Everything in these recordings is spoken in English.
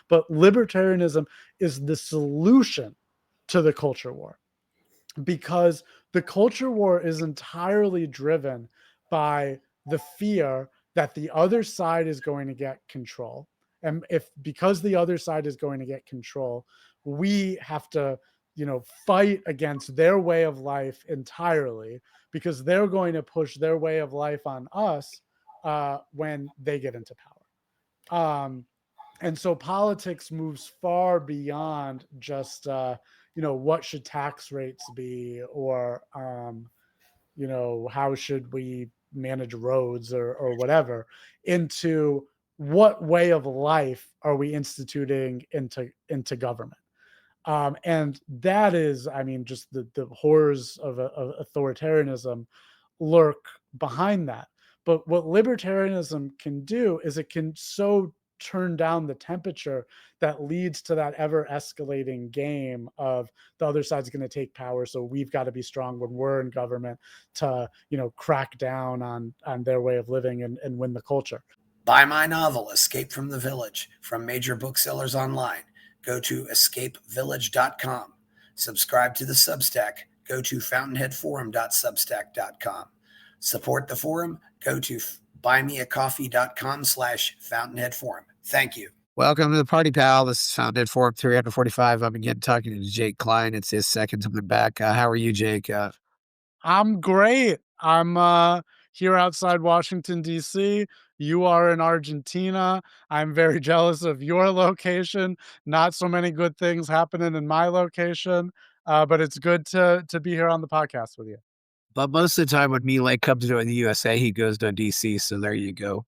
but libertarianism is the solution to the culture war, because the culture war is entirely driven by the fear that the other side is going to get control. And because the other side is going to get control, we have to, fight against their way of life entirely, because they're going to push their way of life on us when they get into power. And so politics moves far beyond just, what should tax rates be, or, how should we manage roads, or whatever, into what way of life are we instituting into government. And that is, just the horrors of authoritarianism lurk behind that. But what libertarianism can do is it can so turn down the temperature that leads to that ever escalating game of the other side's going to take power, so we've got to be strong when we're in government to crack down on their way of living and win the culture. Buy my novel Escape from the Village from major booksellers online. Go to escapevillage.com. Subscribe to the Substack. Go to fountainheadforum.substack.com. Support the forum. Go to buymeacoffee.com/fountainheadforum. Thank you. Welcome to the party, pal. This is Fountainhead Forum 345. I'm again talking to Jake Klein. It's his second time back. How are you, Jake? I'm great. I'm here outside Washington, D.C. You are in Argentina. I'm very jealous of your location. Not so many good things happening in my location, but it's good to be here on the podcast with you. But most of the time when Milei comes to the USA, he goes to D.C., so there you go.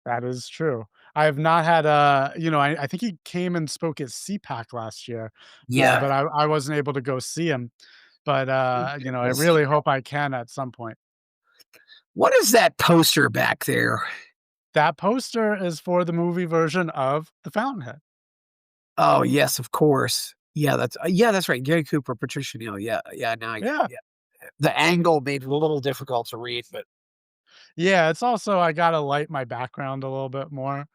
That is true. I have not had I think he came and spoke at CPAC last year. Yeah. But I wasn't able to go see him. But I really hope I can at some point. What is that poster back there? That poster is for the movie version of The Fountainhead. Oh, yes, of course. Yeah, that's right. Gary Cooper, Patricia Neal. Yeah. Yeah. The angle made it a little difficult to read, but yeah, it's also, I gotta light my background a little bit more.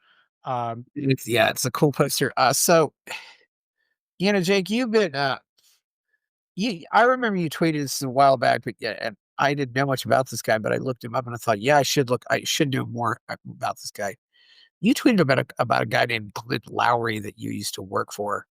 It's a cool poster. So, Jake, you've been I remember you tweeted this a while back, but yeah, and I didn't know much about this guy, but I looked him up and I thought, I should know more about this guy. You tweeted about a guy named Glenn Loury that you used to work for.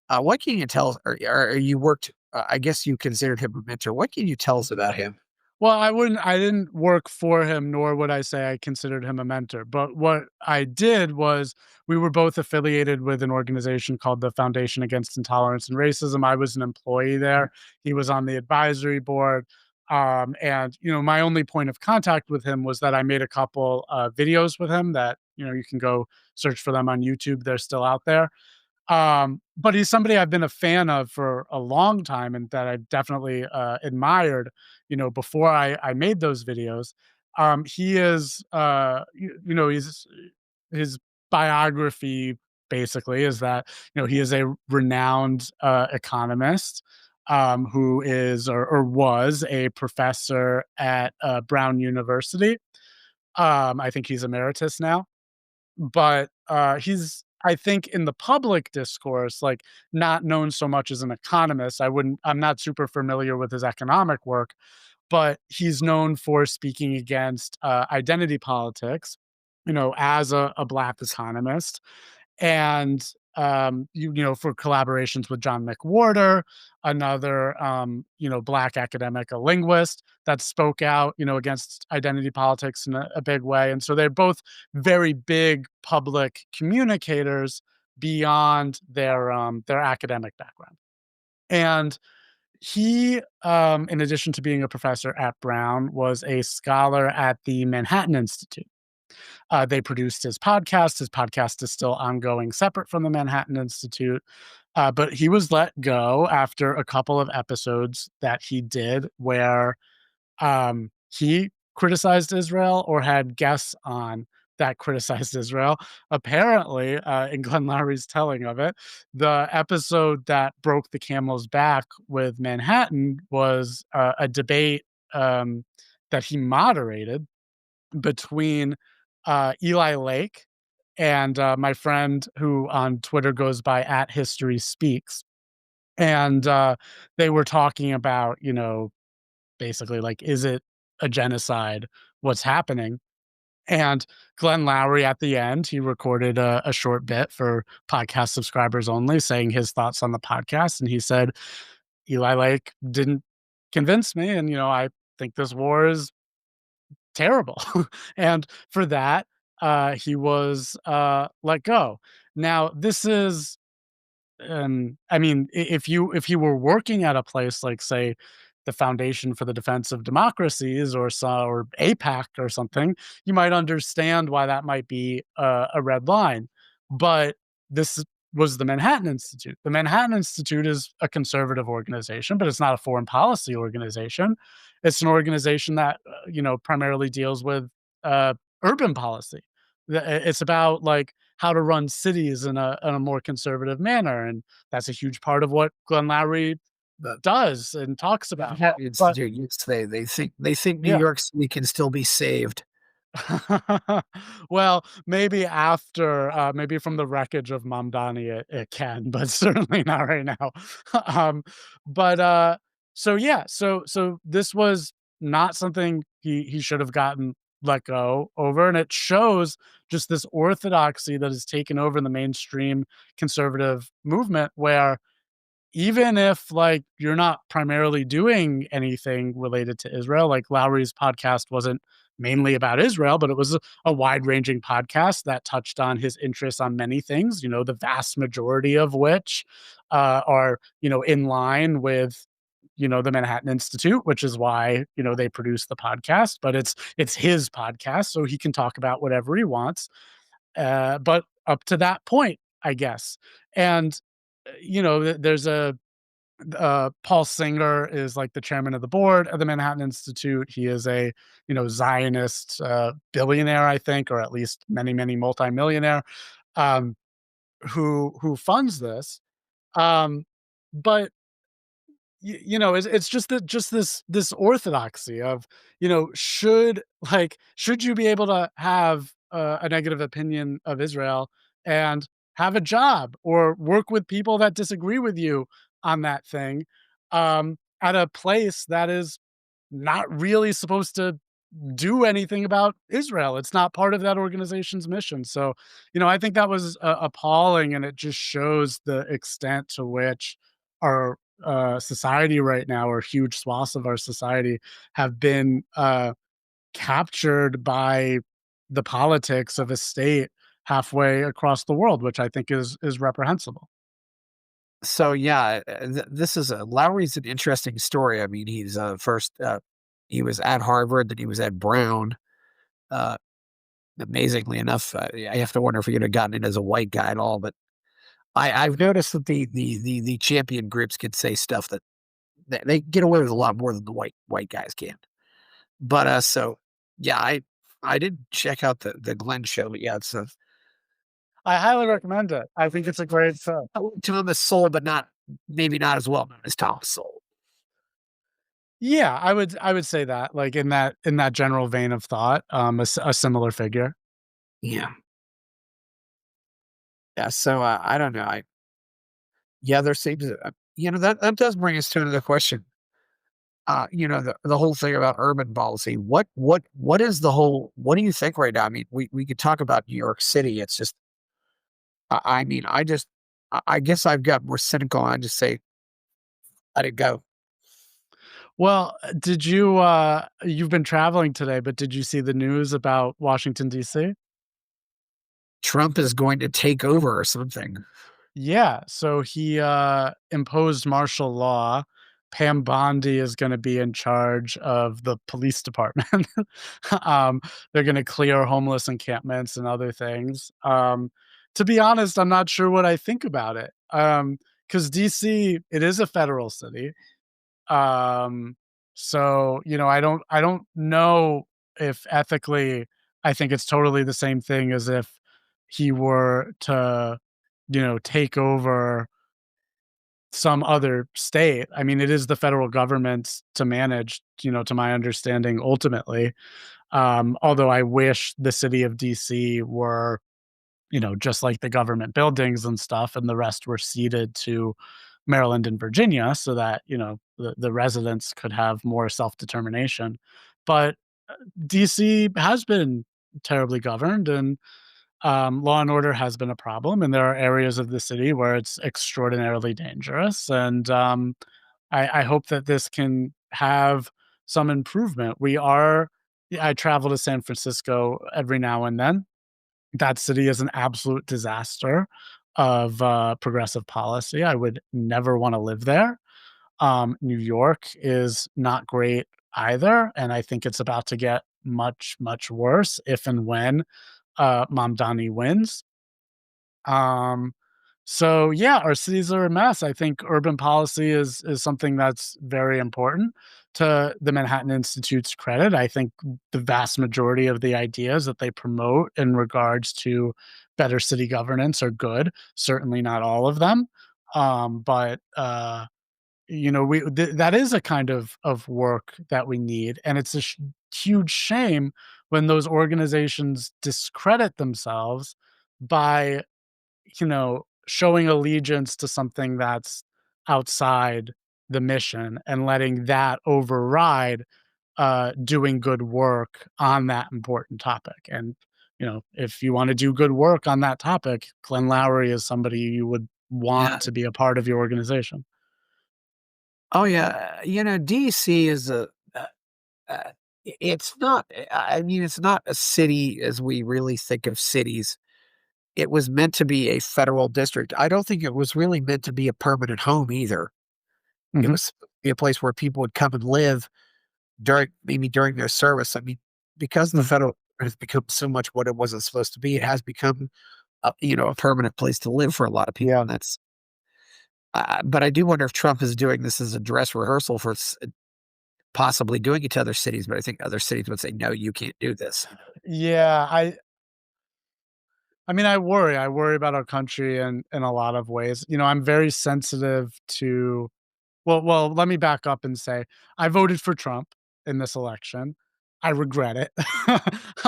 What can you tell us? Or you worked? I guess you considered him a mentor. What can you tell us about him? Well, I didn't work for him, nor would I say I considered him a mentor. But what I did was, we were both affiliated with an organization called the Foundation Against Intolerance and Racism. I was an employee there. He was on the advisory board. And my only point of contact with him was that I made a couple videos with him that, you can go search for them on YouTube. They're still out there. But he's somebody I've been a fan of for a long time, and that I definitely admired, before I made those videos. He is, his biography basically is that, he is a renowned economist, who is, or was, a professor at Brown University. I think he's emeritus now. But he's, I think, in the public discourse, like, not known so much as an economist. I'm not super familiar with his economic work, but he's known for speaking against identity politics, as a Black economist. And for collaborations with John McWhorter, another Black academic, a linguist that spoke out, against identity politics in a big way. And so they're both very big public communicators beyond their academic background. And he, in addition to being a professor at Brown, was a scholar at the Manhattan Institute. They produced his podcast. His podcast is still ongoing, separate from the Manhattan Institute. But he was let go after a couple of episodes that he did where he criticized Israel, or had guests on that criticized Israel. Apparently, in Glenn Loury's telling of it, the episode that broke the camel's back with Manhattan was a debate that he moderated between Eli Lake and my friend who on Twitter goes by at History Speaks, and they were talking about, basically like, is it a genocide? What's happening? And Glenn Loury at the end, he recorded a short bit for podcast subscribers only, saying his thoughts on the podcast, and he said, "Eli Lake didn't convince me, and I think this war is terrible." And for that, he was let go. Now, this is I mean, if you were working at a place like, say, the Foundation for the Defense of Democracies or APAC or something, you might understand why that might be a red line. But this was the Manhattan Institute. The Manhattan Institute is a conservative organization, but it's not a foreign policy organization. It's an organization that primarily deals with uh, urban policy. It's about like how to run cities in a more conservative manner, and that's a huge part of what Glenn Loury The does and talks about. Manhattan But Institute, yes, they think New yeah. York City can still be saved. Well, maybe after, maybe from the wreckage of Mamdani, it can, but certainly not right now. Um, but, so yeah, so this was not something he should have gotten let go over, and it shows just this orthodoxy that has taken over the mainstream conservative movement where even if, like, you're not primarily doing anything related to Israel, like Lowry's podcast wasn't mainly about Israel, but it was a wide-ranging podcast that touched on his interests on many things, the vast majority of which, are, in line with, the Manhattan Institute, which is why, they produce the podcast, but it's his podcast, so he can talk about whatever he wants, but up to that point, I guess. And, there's a Paul Singer is like the chairman of the board of the Manhattan Institute. He is a, Zionist billionaire, I think, or at least many, many multimillionaire, um, who funds this. Um, but it's just this orthodoxy of, should you be able to have a negative opinion of Israel and have a job or work with people that disagree with you on that thing, at a place that is not really supposed to do anything about Israel. It's not part of that organization's mission. So, I think that was appalling, and it just shows the extent to which our society right now, or huge swaths of our society, have been captured by the politics of a state halfway across the world, which I think is reprehensible. So, yeah, this is Lowry's an interesting story. I mean, he's, first, he was at Harvard, then he was at Brown. Uh, Amazingly enough, I have to wonder if he could have gotten in as a white guy at all, but I've noticed that the champion groups can say stuff that they get away with a lot more than the white guys can. But, so, yeah, I did check out the Glenn show, but yeah, it's, I highly recommend it. I think it's a great show. Thomas Sowell, but not maybe not as well known as Thomas Sowell. Yeah, I would say that, like, in that general vein of thought, a similar figure. Yeah. Yeah, so, I don't know, yeah, there seems that does bring us to another question. The whole thing about urban policy. What is the whole what do you think right now? I mean, we could talk about New York City. It's just I mean, I guess I've got more cynical. I just say, let it go. Well, did you, you've been traveling today, but did you see the news about Washington, DC? Trump is going to take over or something. Yeah, so he, imposed martial law. Pam Bondi is gonna be in charge of the police department. They're gonna clear homeless encampments and other things. To be honest, I'm not sure what I think about it, because DC, it is a federal city. Um, so, I don't know if ethically I think it's totally the same thing as if he were to, take over some other state. I mean, it is the federal government to manage, to my understanding, ultimately. Although I wish the city of DC were just like the government buildings and stuff, and the rest were ceded to Maryland and Virginia so that, the residents could have more self-determination. But DC has been terribly governed, and law and order has been a problem, and there are areas of the city where it's extraordinarily dangerous. And I hope that this can have some improvement. Yeah, I travel to San Francisco every now and then. That city is an absolute disaster of progressive policy. I would never want to live there. New York is not great either, and I think it's about to get much, much worse if and when Mamdani wins. Um, so yeah, our cities are a mess. I think urban policy is something that's very important. To the Manhattan Institute's credit, I think the vast majority of the ideas that they promote in regards to better city governance are good. Certainly not all of them, but that is a kind of work that we need, and it's a huge shame when those organizations discredit themselves by showing allegiance to something that's outside the mission and letting that override doing good work on that important topic. And if you want to do good work on that topic, Glenn Loury is somebody you would Yeah. want to be a part of your organization. Oh, yeah. DC is uh, it's not, I mean, it's not a city as we really think of cities. It was meant to be a federal district. I don't think it was really meant to be a permanent home either. It Mhm. was supposed to be a place where people would come and live during their service. I mean, because the Mm. federal has become so much what it wasn't supposed to be, it has become a permanent place to live for a lot of people, and that's but I do wonder if Trump is doing this as a dress rehearsal for possibly doing it to other cities, but I think other cities would say, "No, you can't do this." Yeah, I mean, I worry about our country in a lot of ways. I'm very sensitive to. Well, let me back up and say I voted for Trump in this election. I regret it.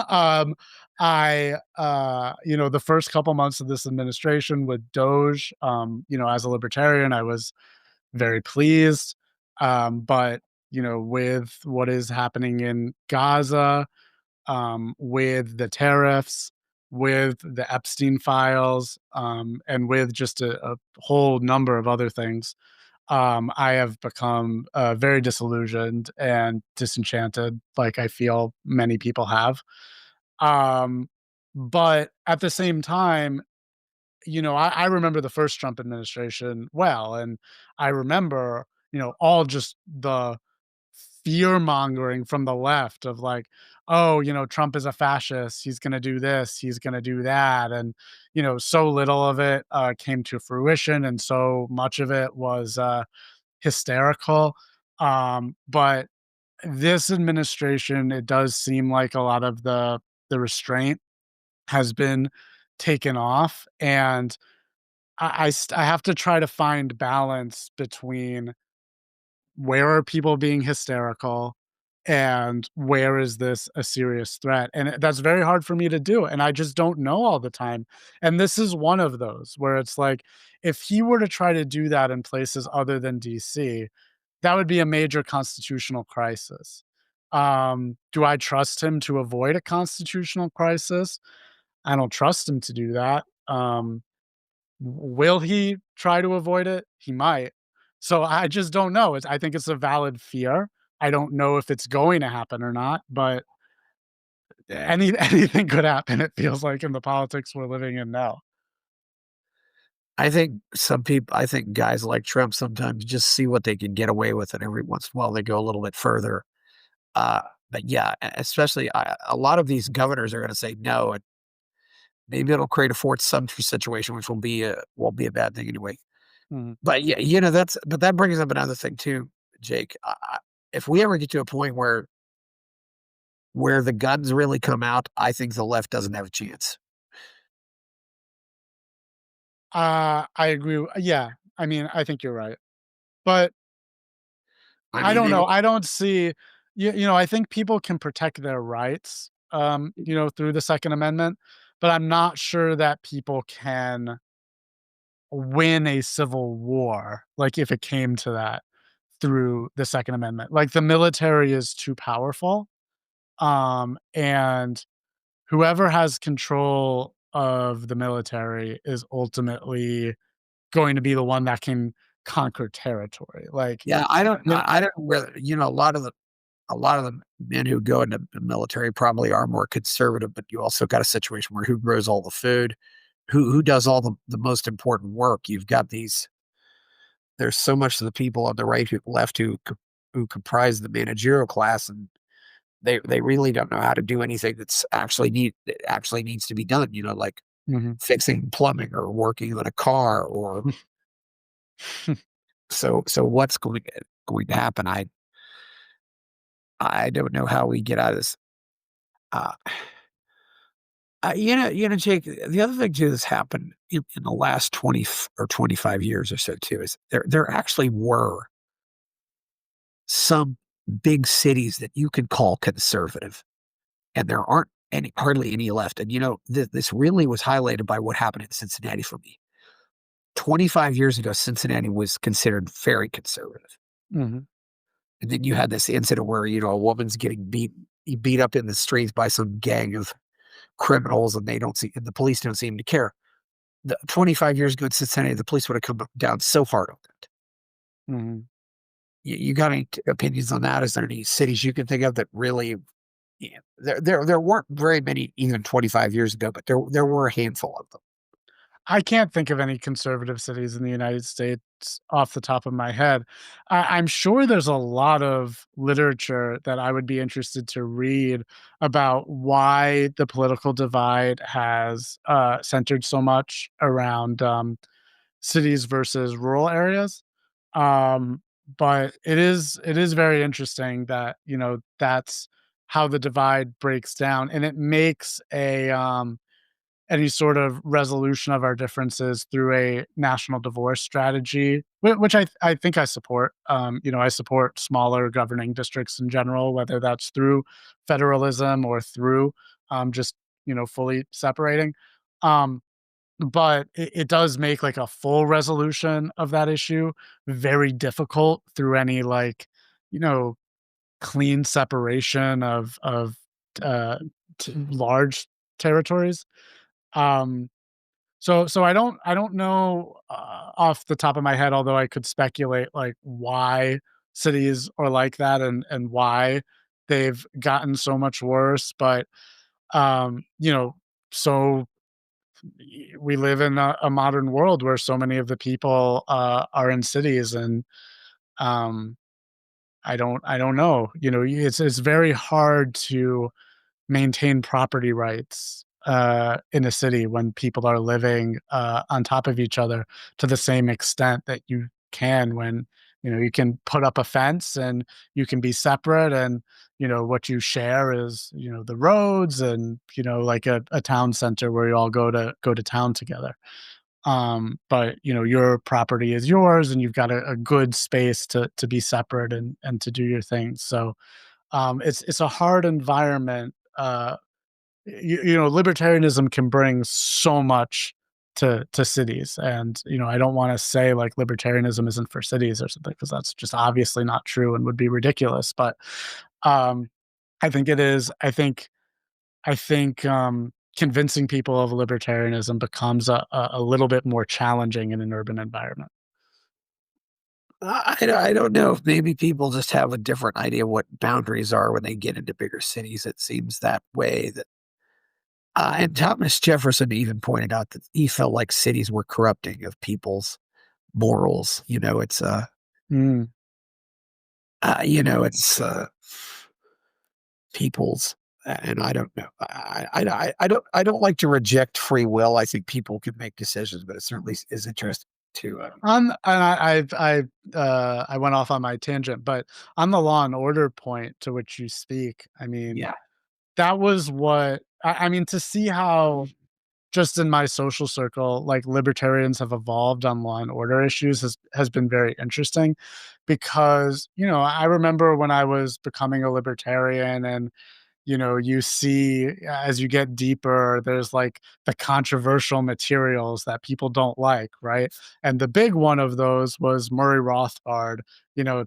Um, the first couple months of this administration with Doge, as a libertarian, I was very pleased. But, with what is happening in Gaza, with the tariffs, with the Epstein files, and with just a whole number of other things, I have become very disillusioned and disenchanted, like I feel many people have. Um, but at the same time, I remember the first Trump administration well, and I remember, all just the fear mongering from the left of like, oh, Trump is a fascist. He's going to do this. He's going to do that. And, so little of it came to fruition. And so much of it was hysterical. But this administration, it does seem like a lot of the restraint has been taken off. And I have to try to find balance between where are people being hysterical and where is this a serious threat? And that's very hard for me to do. And I just don't know all the time. And this is one of those where it's like, if he were to try to do that in places other than DC, that would be a major constitutional crisis. Do I trust him to avoid a constitutional crisis? I don't trust him to do that. Will he try to avoid it? He might. So I just don't know. I think it's a valid fear. I don't know if it's going to happen or not, but anything could happen, it feels like, in the politics we're living in now. I think guys like Trump sometimes just see what they can get away with, and every once in a while they go a little bit further. Uh, but yeah, especially a lot of these governors are going to say no, and maybe it'll create a Fort Sumter situation, which won't be a bad thing anyway. Mhm. But yeah, but that brings up another thing too, Jake. If we ever get to a point where the guns really come out, I think the left doesn't have a chance. I agree. Yeah, I mean, I think you're right. But I I mean, don't they've know. I don't see I think people can protect their rights, through the Second Amendment. but I'm not sure that people can win a civil war, like, if it came to that, through the Second Amendment. Like, the military is too powerful, and whoever has control of the military is ultimately going to be the one that can conquer territory. Like, Yeah, you know I don't whether a lot of the men who go into the military probably are more conservative, but you also got a situation where who grows all the food, who does all the most important work. You've got these there's so much of the people on the right who left who comprise the managerial class, and they really don't know how to do anything that actually needs to be done, like Mhm. fixing plumbing or working on a car or so what's going to happen? I don't know how we get out of this. Uh, Jake, the other thing too that's happened in the last 25 years or so too is there actually were some big cities that you could call conservative, and there aren't hardly any left. And this really was highlighted by what happened in Cincinnati for me. 25 years ago, Cincinnati was considered very conservative. Mhm. And then you had this incident where, a woman's getting beat up in the streets by some gang of criminals, and and the police don't seem to care. 25 years ago in Cincinnati, the police would have come down so hard on that. Mhm. You got any opinions on that? Is there any cities you can think of that really, there weren't very many even 25 years ago, but there were a handful of them. I can't think of any conservative cities in the United States off the top of my head. I'm sure there's a lot of literature that I would be interested to read about why the political divide has centered so much around cities versus rural areas. Um, but it is very interesting that that's how the divide breaks down, and it makes a any sort of resolution of our differences through a national divorce strategy, which I think I support. I support smaller governing districts in general, whether that's through federalism or through just fully separating. Um, but it does make like a full resolution of that issue very difficult through any like you know clean separation of uh, large territories. Um, so I don't know, off the top of my head, although I could speculate, like, why cities are like that and why they've gotten so much worse, but, um, you know, so we live in a modern world where so many of the people, are in cities and, um, I don't know, it's very hard to maintain property rights in a city when people are living on top of each other to the same extent that you can when you can put up a fence and you can be separate and what you share is the roads and like a town center where you all go to town together. But your property is yours and you've got a good space to be separate and to do your things. So it's a hard environment. Libertarianism can bring so much to cities, and I don't want to say like libertarianism isn't for cities or something because that's just obviously not true and would be ridiculous. But um, I think it is. I think convincing people of libertarianism becomes a little bit more challenging in an urban environment. I don't know if maybe people just have a different idea what boundaries are when they get into bigger cities. It seems that way. And Thomas Jefferson even pointed out that he felt like cities were corrupting of people's morals. Mm. It's people's, and I don't know. I don't like to reject free will. I think people can make decisions, but it certainly is interesting to. And I went off on my tangent, but on the Law and Order point to which you speak, I mean, Yeah, that was what I mean, to see how just in my social circle, like, libertarians have evolved on Law and Order issues has been very interesting because, I remember when I was becoming a libertarian and You see as you get deeper, there's like the controversial materials that people don't like, right? And the big one of those was Murray Rothbard,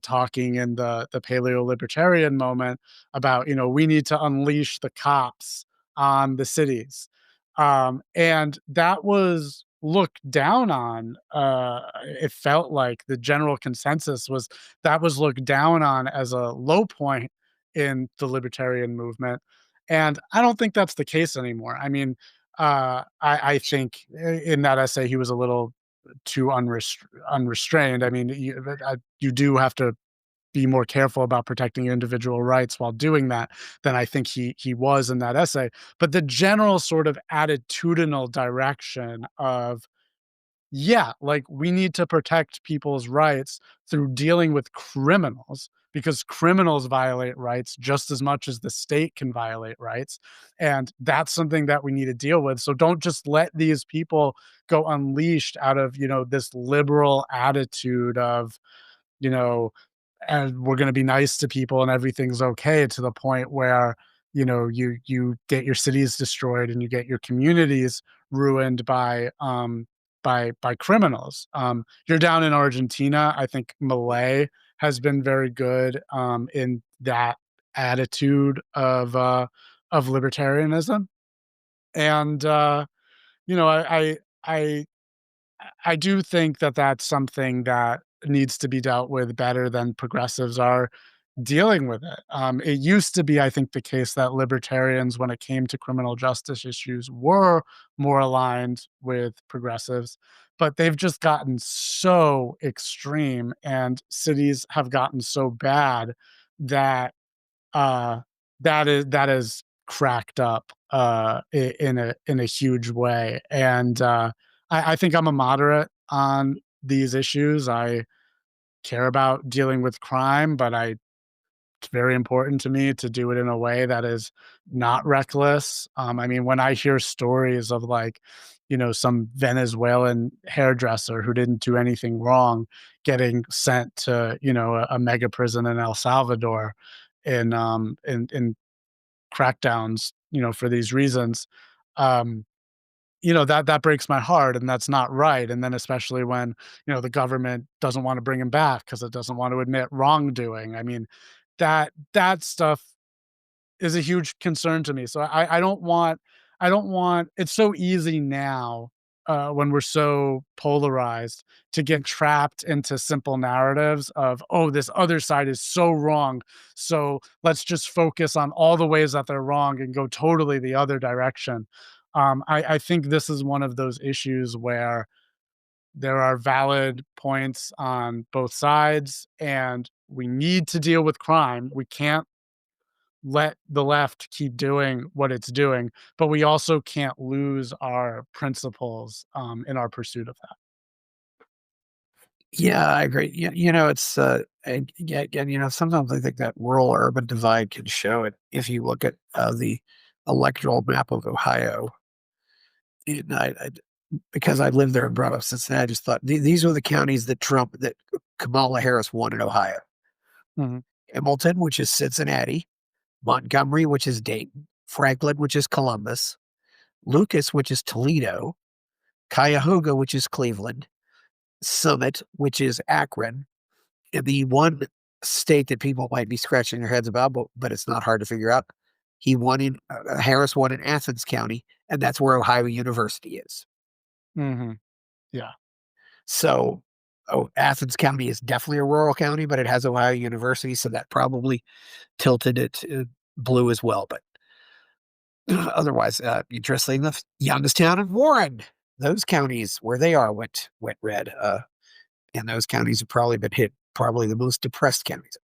talking in the paleo libertarian moment about, we need to unleash the cops on the cities. And that was looked down on. It felt like the general consensus was that was looked down on as a low point in the libertarian movement. And I don't think that's the case anymore. I mean, I think in that essay, he was a little too unrestrained. I mean, you do have to be more careful about protecting your individual rights while doing that than I think he was in that essay. But the general sort of attitudinal direction of, yeah, like we need to protect people's rights through dealing with criminals because criminals violate rights just as much as the state can violate rights. And that's something that we need to deal with. So don't just let these people go unleashed out of, this liberal attitude of, you know, and we're going to be nice to people and everything's okay, to the point where you get your cities destroyed and you get your communities ruined by criminals. You're down in Argentina. I think Malay has been very good in that attitude of libertarianism. And you know I I do think that that's something that needs to be dealt with better than progressives are dealing with it. It used to be, I think, the case that libertarians, when it came to criminal justice issues, were more aligned with progressives, but they've just gotten so extreme and cities have gotten so bad that uh, that is cracked up in a huge way. And I think I'm a moderate on these issues. I care about dealing with crime, but it's very important to me to do it in a way that is not reckless. I mean, when I hear stories of like, some Venezuelan hairdresser who didn't do anything wrong getting sent to, a mega prison in El Salvador in crackdowns, for these reasons, um, that breaks my heart, and that's not right. And then especially when, the government doesn't want to bring him back because it doesn't want to admit wrongdoing. I mean, that stuff is a huge concern to me. So I don't want it's so easy now, when we're so polarized, to get trapped into simple narratives of, "Oh, this other side is so wrong, so let's just focus on all the ways that they're wrong and go totally the other direction." I think this is one of those issues where there are valid points on both sides, and we need to deal with crime. We can't let the left keep doing what it's doing, but we also can't lose our principles, in our pursuit of that. Yeah, I agree. It's, yeah, again, sometimes I think that rural urban divide can show it if you look at the electoral map of Ohio. And because I lived there and brought up Cincinnati, I just thought these are the counties that Kamala Harris won in Ohio. Mhm, Hamilton, which is Cincinnati, Montgomery, which is Dayton, Franklin, which is Columbus, Lucas, which is Toledo, Cuyahoga, which is Cleveland, Summit, which is Akron, and the one state that people might be scratching their heads about, but it's not hard to figure out. Harris won in Athens County, and that's where Ohio University is. mhm, yeah. So, Athens County is definitely a rural county, but it has Ohio University, so that probably tilted it blue as well. But otherwise, interestingly enough, Youngstown and Warren, those counties where they are went red. And those counties have probably been hit, probably the most depressed counties.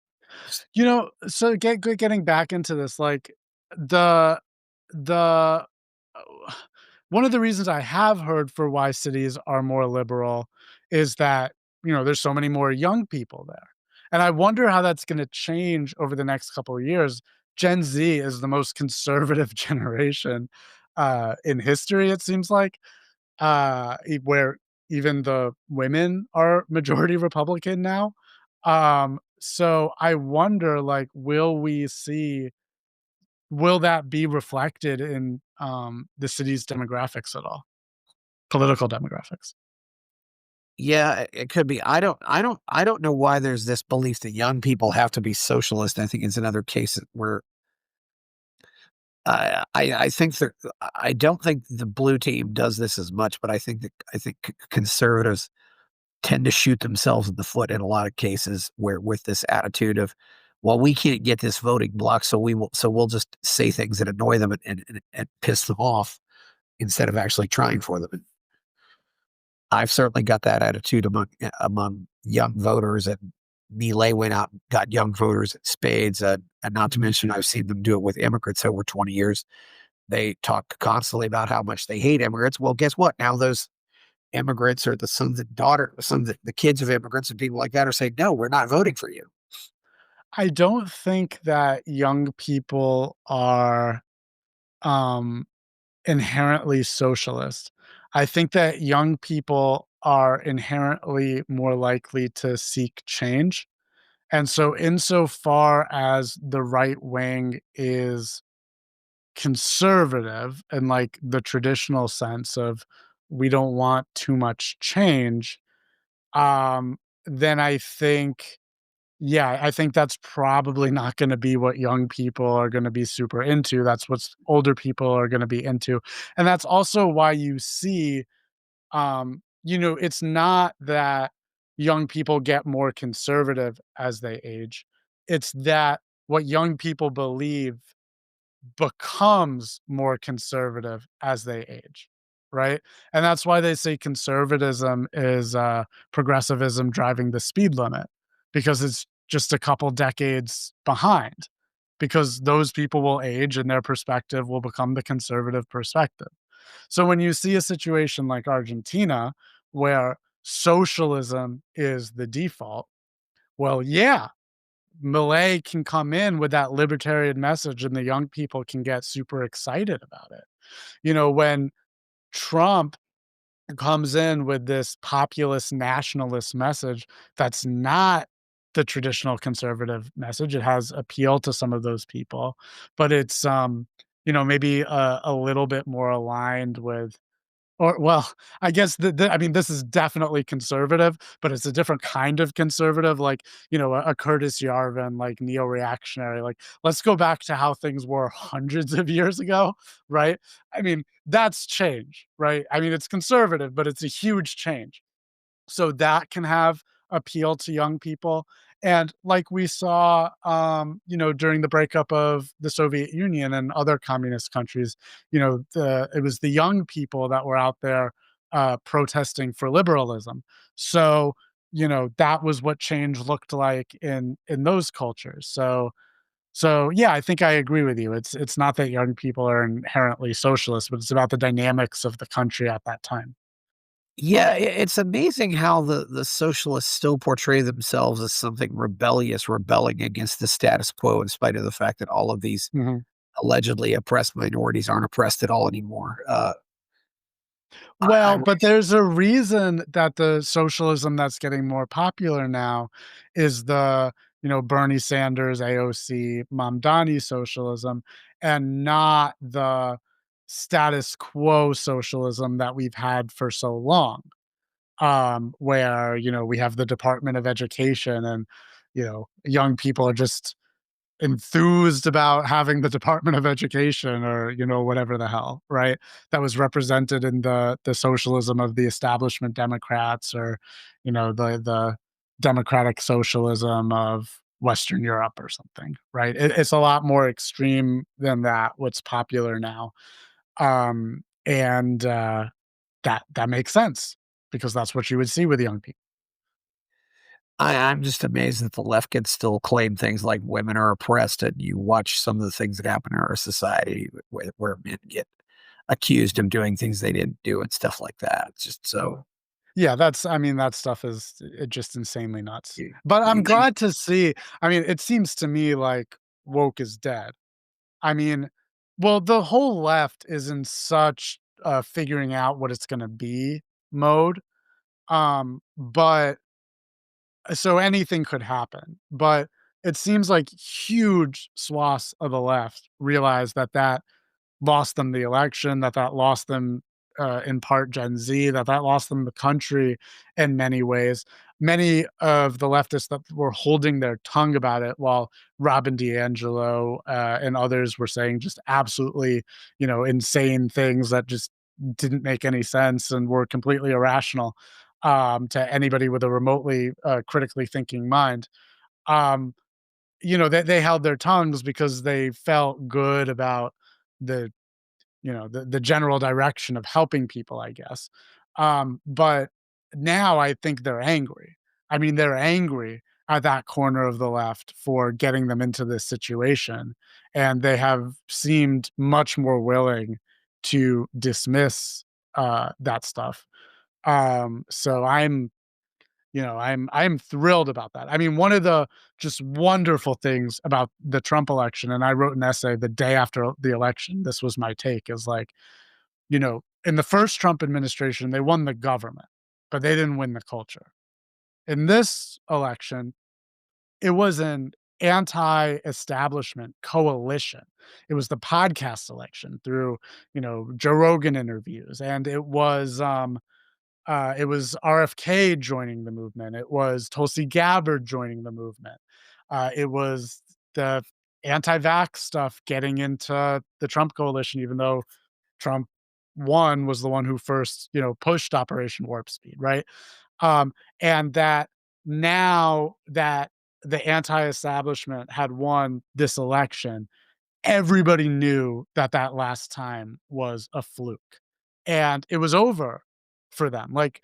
So getting back into this, like, the the one of the reasons I have heard for why cities are more liberal is that, there's so many more young people there. And I wonder how that's gonna change over the next couple of years. Gen Z is the most conservative generation, in history, it seems like, where even the women are majority Republican now. So I wonder, like, will we see will that be reflected in, the city's demographics at all? Political demographics? Yeah, it could be. I don't know why there's this belief that young people have to be socialist. I think it's another case where I think that I don't think the blue team does this as much, but I think conservatives tend to shoot themselves in the foot in a lot of cases where with this attitude of, well, we can't get this voting block, so we'll just say things that annoy them and piss them off instead of actually trying for them. And I've certainly got that attitude among young voters, and Milei went out and got young voters in spades, and not to Mhm. mention I've seen them do it with immigrants over 20 years. They talk constantly about how much they hate immigrants. Well, guess what? Now those immigrants or the sons and daughter, the kids of immigrants and people like that are saying, no, we're not voting for you. I don't think that young people are, um, inherently socialist. I think that young people are inherently more likely to seek change. And so insofar as the right wing is conservative in like the traditional sense of we don't want too much change, then I think, yeah, I think that's probably not gonna be what young people are gonna be super into. That's what older people are gonna be into. And that's also why you see, it's not that young people get more conservative as they age. It's that what young people believe becomes more conservative as they age, right? And that's why they say conservatism is progressivism driving the speed limit because it's just a couple decades behind because those people will age and their perspective will become the conservative perspective. So when you see a situation like Argentina where socialism is the default, well, yeah, Millet can come in with that libertarian message and the young people can get super excited about it. When Trump comes in with this populist nationalist message that's not the traditional conservative message. It has appeal to some of those people, but it's maybe a little bit more aligned with or well, I guess I mean, this is definitely conservative, but it's a different kind of conservative, like, a Curtis Yarvin, like, neo-reactionary, like, let's go back to how things were hundreds of years ago, right? I mean, that's change, right? I mean, it's conservative, but it's a huge change. So that can have appeal to young people. And like we saw, during the breakup of the Soviet Union and other communist countries, it was the young people that were out there protesting for liberalism. So, that was what change looked like in those cultures. So yeah, I think I agree with you. It's not that young people are inherently socialist, but it's about the dynamics of the country at that time. Yeah, it's amazing how the socialists still portray themselves as something rebellious, rebelling against the status quo, in spite of the fact that all of these Mhm. allegedly oppressed minorities aren't oppressed at all anymore. I Well, but there's a reason that the socialism that's getting more popular now is the, Bernie Sanders, AOC, Mamdani socialism, and not the status quo socialism that we've had for so long. Where, we have the Department of Education and, young people are just enthused about having the Department of Education or, whatever the hell, right? That was represented in the socialism of the establishment Democrats or, the democratic socialism of Western Europe or something, right? It's a lot more extreme than that, what's popular now. And that makes sense because that's what you would see with young people. I'm just amazed that the left can still claim things like women are oppressed, and you watch some of the things that happen in our society where men get accused of doing things they didn't do and stuff like that. It's just so Yeah, I mean, that stuff is just insanely nuts. you, But I'm you, glad to see. I mean, it seems to me like woke is dead. I mean, well, the whole left is in such figuring out what it's gonna be mode. But so anything could happen. But it seems like huge swaths of the left realize that that lost them the election, that that lost them, in part Gen Z, that that lost them the country in many ways. Many of the leftists that were holding their tongue about it, while Robin DiAngelo and others were saying just absolutely, insane things that just didn't make any sense and were completely irrational to anybody with a remotely critically thinking mind. Um, they held their tongues because they felt good about the the general direction of helping people, I guess. But now I think they're angry. I mean, they're angry at that corner of the left for getting them into this situation, and they have seemed much more willing to dismiss that stuff. So I'm thrilled about that. I mean, one of the just wonderful things about the Trump election, and I wrote an essay the day after the election. This was my take, is like, in the first Trump administration, they won the government, but they didn't win the culture. In this election, it was an anti-establishment coalition. It was the podcast election through, Joe Rogan interviews, and it was RFK joining the movement. It was Tulsi Gabbard joining the movement. It was the anti-vax stuff getting into the Trump coalition, even though Trump one was the one who first, pushed Operation Warp Speed, right? And that now that the anti-establishment had won this election, everybody knew that that last time was a fluke, and it was over for them. Like,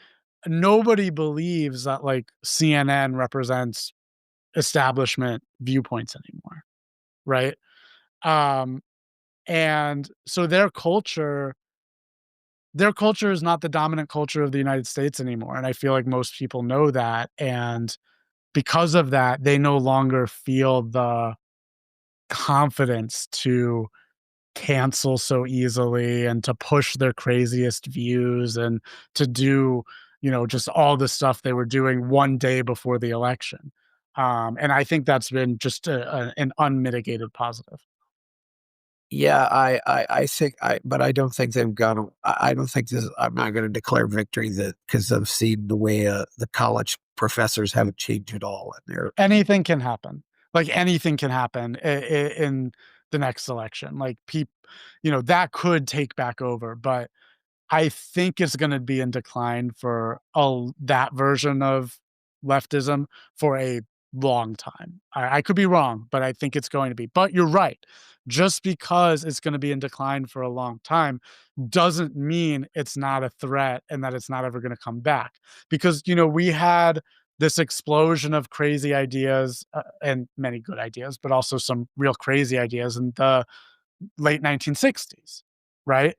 nobody believes that, like, CNN represents establishment viewpoints anymore, right? Um, and so their culture is not the dominant culture of the United States anymore, and I feel like most people know that, and because of that, they no longer feel the confidence to cancel so easily and to push their craziest views and to do, just all the stuff they were doing one day before the election. And I think that's been just an unmitigated positive. Yeah, I think but I don't think they've got I don't think this I'm not gonna declare victory that because I've seen the way, the college professors haven't changed at all, and they're Anything can happen. Like, anything can happen in the next election. Like, that could take back over, but I think it's gonna be in decline for that version of leftism for a long time. I could be wrong, but I think it's going to be. But you're right. Just because it's gonna be in decline for a long time doesn't mean it's not a threat and that it's not ever gonna come back. Because, we had this explosion of crazy ideas, and many good ideas, but also some real crazy ideas in the late 1960s, right?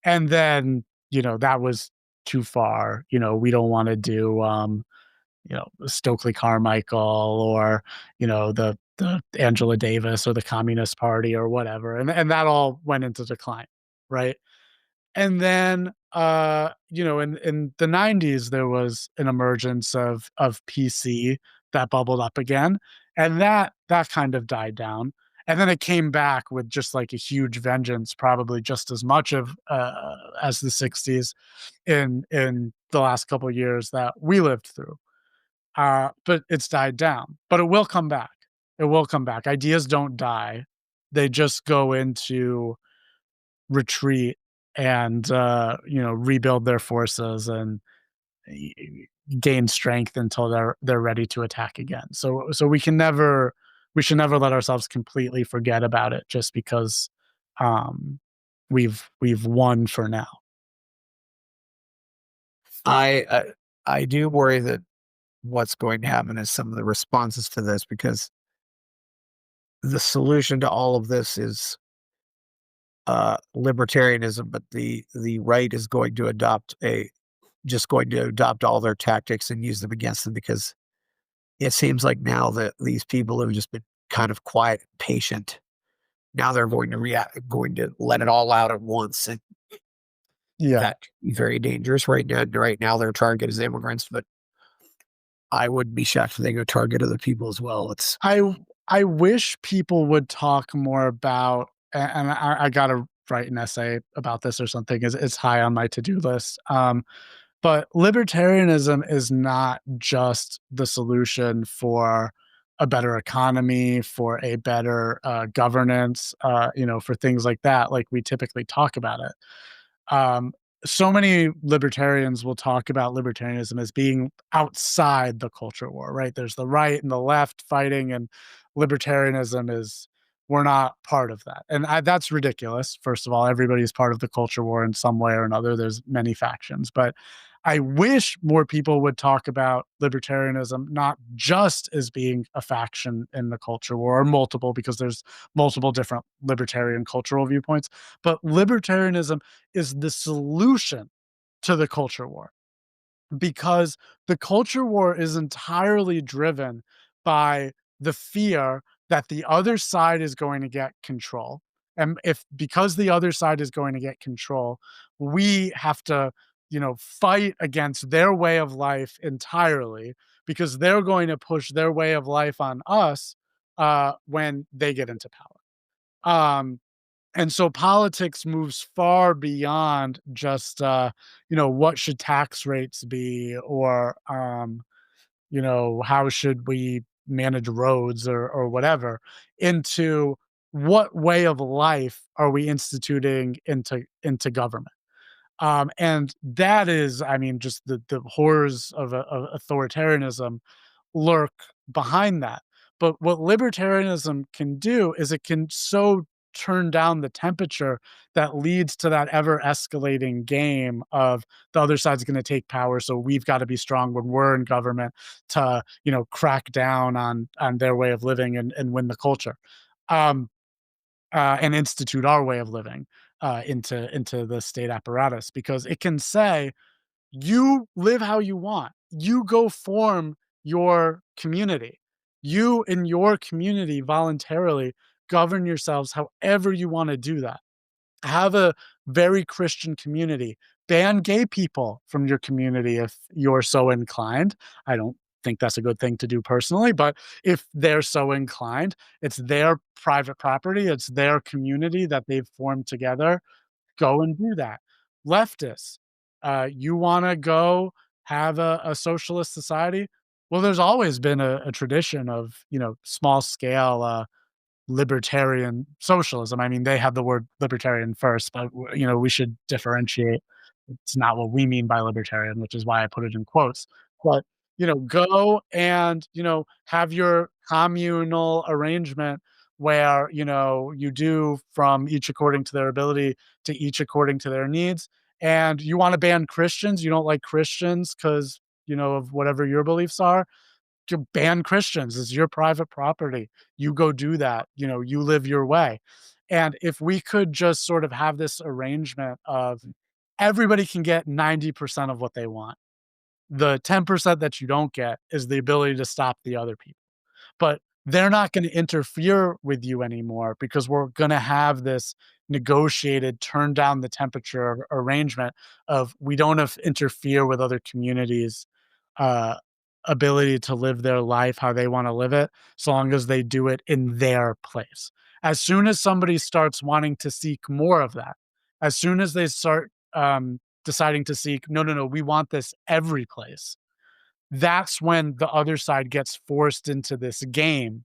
And then, that was too far. We don't wanna do, Stokely Carmichael or, the Angela Davis or the Communist Party or whatever, and that all went into decline, right? And then, in the '90s, there was an emergence of PC that bubbled up again, and that kind of died down, and then it came back with just, like, a huge vengeance, probably just as much of, as the '60s in the last couple years that we lived through. But it's died down, but it will come back. It will come back. Ideas don't die. They just go into retreat and, rebuild their forces and y gain strength until they're ready to attack again. So we should never let ourselves completely forget about it just because, um, we've won for now. I I I do worry that what's going to happen is some of the responses to this because the solution to all of this is libertarianism, but the right is going to adopt all their tactics and use them against them because it seems like now that these people have just been kind of quiet and patient. Now they're going to let it all out at once, and Yeah. that could be very dangerous right now. Right now, their target is immigrants, but I wouldn't be shocked if they go target other people as well. It's I wish people would talk more about, and I gotta write an essay about this or something. It's high on my to-do list. But libertarianism is not just the solution for a better economy, for a better governance, for things like that, like we typically talk about it. Um, so many libertarians will talk about libertarianism as being outside the culture war, right? There's the right and the left fighting, and libertarianism is we're not part of that. And that's ridiculous. First of all, everybody's part of the culture war in some way or another. There's many factions, but I wish more people would talk about libertarianism not just as being a faction in the culture war, or multiple, because there's multiple different libertarian cultural viewpoints, but libertarianism is the solution to the culture war, because the culture war is entirely driven by the fear that the other side is going to get control. And if because the other side is going to get control, we have to, fight against their way of life entirely because they're going to push their way of life on us when they get into power. And so politics moves far beyond just, what should tax rates be, or, how should we manage roads, or whatever, into what way of life are we instituting into government. And that is, I mean, just the horrors of authoritarianism lurk behind that. But what libertarianism can do is it can so turn down the temperature that leads to that ever escalating game of the other side's going to take power. So we've got to be strong when we're in government to, crack down on their way of living, and win the culture. Um, and institute our way of living into the state apparatus, because it can say, you live how you want. You go form your community. You in your community voluntarily govern yourselves however you want to do that. Have a very Christian community. Ban gay people from your community if you're so inclined. I don't think that's a good thing to do personally, but if they're so inclined, it's their private property, it's their community that they've formed together. Go and do that. Leftists, you wanna go have a socialist society? Well, there's always been a tradition of, small scale, libertarian socialism. I mean, they have the word libertarian first, but we should differentiate. It's not what we mean by libertarian, which is why I put it in quotes. But, go and, have your communal arrangement where, you do from each according to their ability to each according to their needs. And you want to ban Christians, you don't like Christians because, of whatever your beliefs are, to ban Christians. It's your private property. You go do that. You live your way. And if we could just sort of have this arrangement of everybody can get 90% of what they want. The 10% that you don't get is the ability to stop the other people. But they're not going to interfere with you anymore because we're going to have this negotiated turn down the temperature arrangement of we don't interfere with other communities uh ability to live their life how they want to live it, so long as they do it in their place. As soon as somebody starts wanting to seek more of that, as soon as they start deciding to seek, no, no, no, we want this every place, that's when the other side gets forced into this game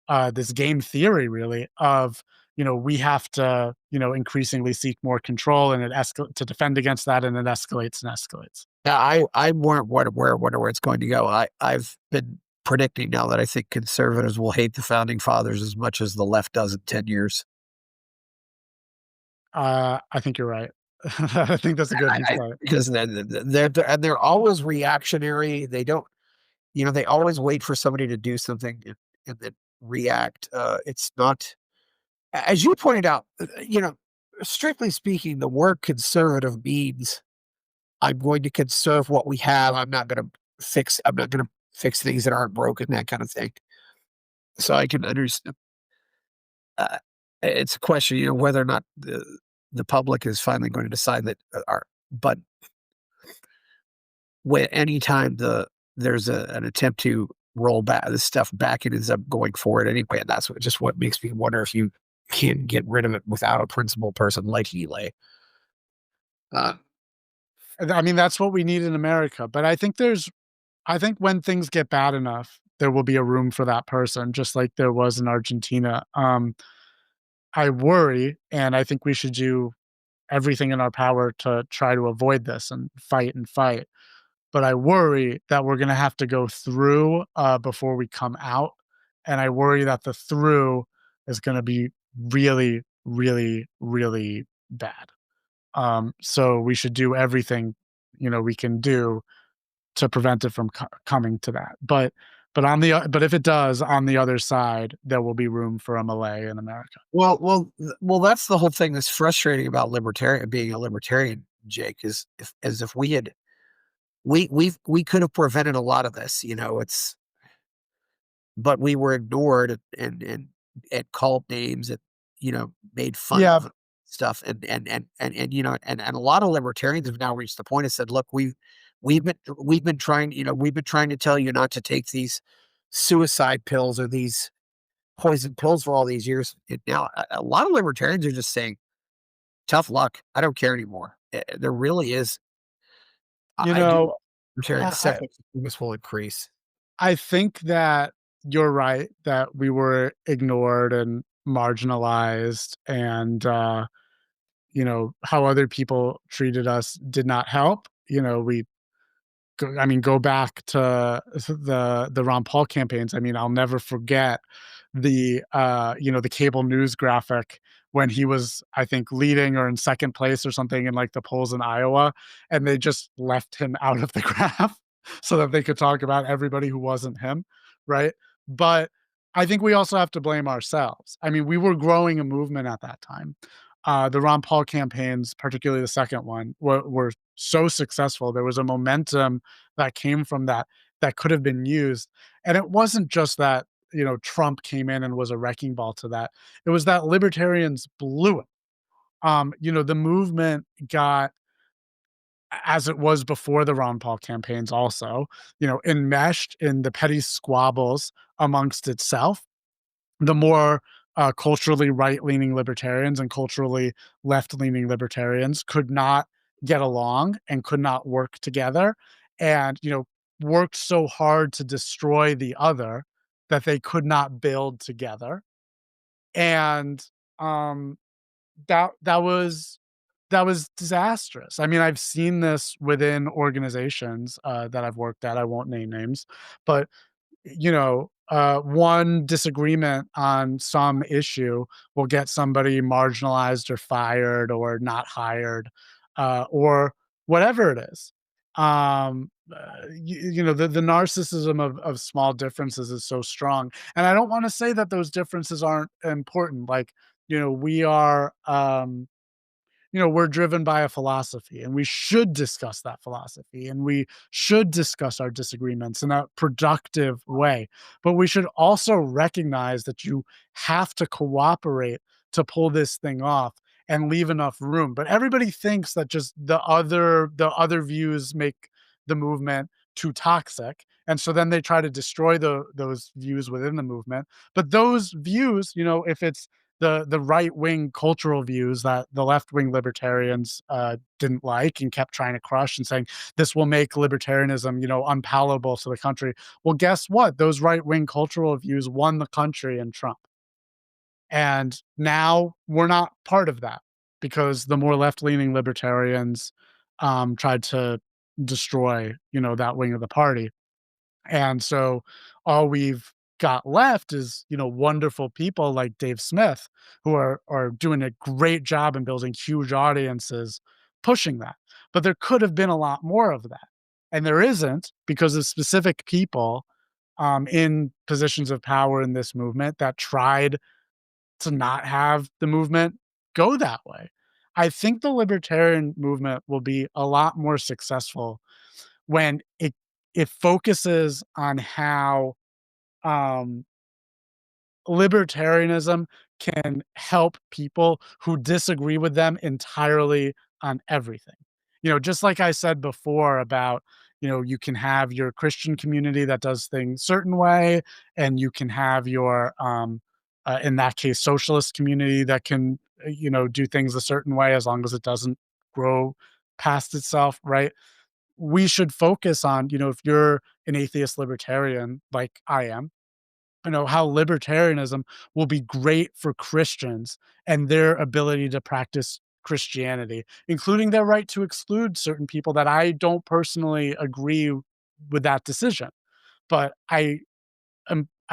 theory really of, we have to, increasingly seek more control, and it to defend against that, and it escalates and escalates. Yeah, I'm more wonder where it's going to go. I've been predicting now that I think conservatives will hate the founding fathers as much as the left does in 10 years. I think you're right. I think that's a good insight. Because they're always reactionary. They don't, they always wait for somebody to do something and then react. It's not, as you pointed out, strictly speaking, the word conservative means I'm going to conserve what we have. I'm not going to fix things that aren't broken, that kind of thing. So I can understand. Uh, it's a question, whether or not the public is finally going to decide that but when anytime there's an attempt to roll back this stuff back and ends up going for it anyway. And that's what makes me wonder if you can get rid of it without a principled person like Eli. Uh, And I mean, that's what we need in America, but I think when things get bad enough, there will be a room for that person, just like there was in Argentina. I worry, and I think we should do everything in our power to try to avoid this and fight. But I worry that we're gonna have to go through, before we come out, and I worry that the through is gonna be really, really, really bad. So we should do everything, we can do to prevent it from coming to that. But if it does, on the other side, there will be room for a Malay in America. well, that's the whole thing that's frustrating about being a libertarian, Jake, is if we had we could have prevented a lot of this, it's but we were ignored and called names and, made fun Yeah, of stuff. And a lot of libertarians have now reached the point and said, look, we've been trying to tell you not to take these suicide pills or these poison pills for all these years. And now a lot of libertarians are just saying, tough luck. I don't care anymore. There really is. you I do know, libertarian I this will increase. I think that you're right that we were ignored and marginalized and, how other people treated us did not help. We I mean, go back to the Ron Paul campaigns. I mean, I'll never forget the cable news graphic when he was, I think, leading or in second place or something in like the polls in Iowa, and they just left him out of the graph so that they could talk about everybody who wasn't him, right? But I think we also have to blame ourselves. I mean, we were growing a movement at that time. The Ron Paul campaigns, particularly the second one, were so successful. There was a momentum that came from that that could have been used. And it wasn't just that, Trump came in and was a wrecking ball to that. It was that libertarians blew it. The movement got, as it was before the Ron Paul campaigns also, enmeshed in the petty squabbles amongst itself. The more culturally right-leaning libertarians and culturally left-leaning libertarians could not get along and could not work together, and worked so hard to destroy the other that they could not build together. And um, that was disastrous. I mean, I've seen this within organizations that I've worked at. I won't name names, but one disagreement on some issue will get somebody marginalized or fired or not hired, or whatever it is. The narcissism of small differences is so strong, and I don't want to say that those differences aren't important. Like, we are. We're driven by a philosophy and we should discuss that philosophy and we should discuss our disagreements in a productive way. But we should also recognize that you have to cooperate to pull this thing off and leave enough room. But everybody thinks that just the other views make the movement too toxic. And so then they try to destroy those views within the movement. But those views, if it's the right wing cultural views that the left wing libertarians didn't like and kept trying to crush and saying this will make libertarianism, unpalatable to the country. Well, guess what? Those right wing cultural views won the country in Trump, and now we're not part of that because the more left leaning libertarians tried to destroy, that wing of the party. And so all we've got left is, wonderful people like Dave Smith who are doing a great job in building huge audiences pushing that. But there could have been a lot more of that. And there isn't because of specific people in positions of power in this movement that tried to not have the movement go that way. I think the libertarian movement will be a lot more successful when it focuses on how um, libertarianism can help people who disagree with them entirely on everything. Just like I said before about, you can have your Christian community that does things certain way, and you can have your, in that case, socialist community that can, do things a certain way as long as it doesn't grow past itself, right? We should focus on, if you're an atheist libertarian like I am, how libertarianism will be great for Christians and their ability to practice Christianity, including their right to exclude certain people that I don't personally agree with that decision. But I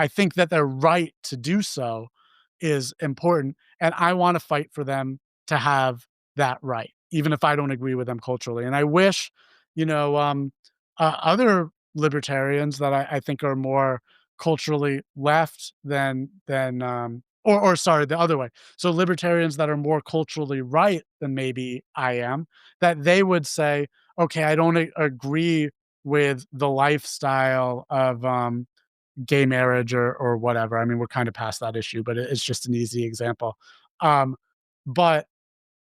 think that their right to do so is important, and I wanna fight for them to have that right, even if I don't agree with them culturally, and I wish, you know, other libertarians that I think are more culturally left or sorry, the other way. So libertarians that are more culturally right than maybe I am, that they would say, "Okay, I don't agree with the lifestyle of, gay marriage or whatever." I mean, we're kind of past that issue, but it's just an easy example. Um, but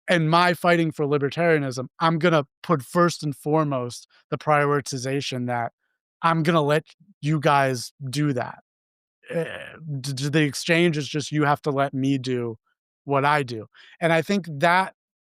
in my fighting for libertarianism, I'm gonna put first and foremost the prioritization that I'm gonna let you guys do that. The exchange is just you have to let me do what I do. And I think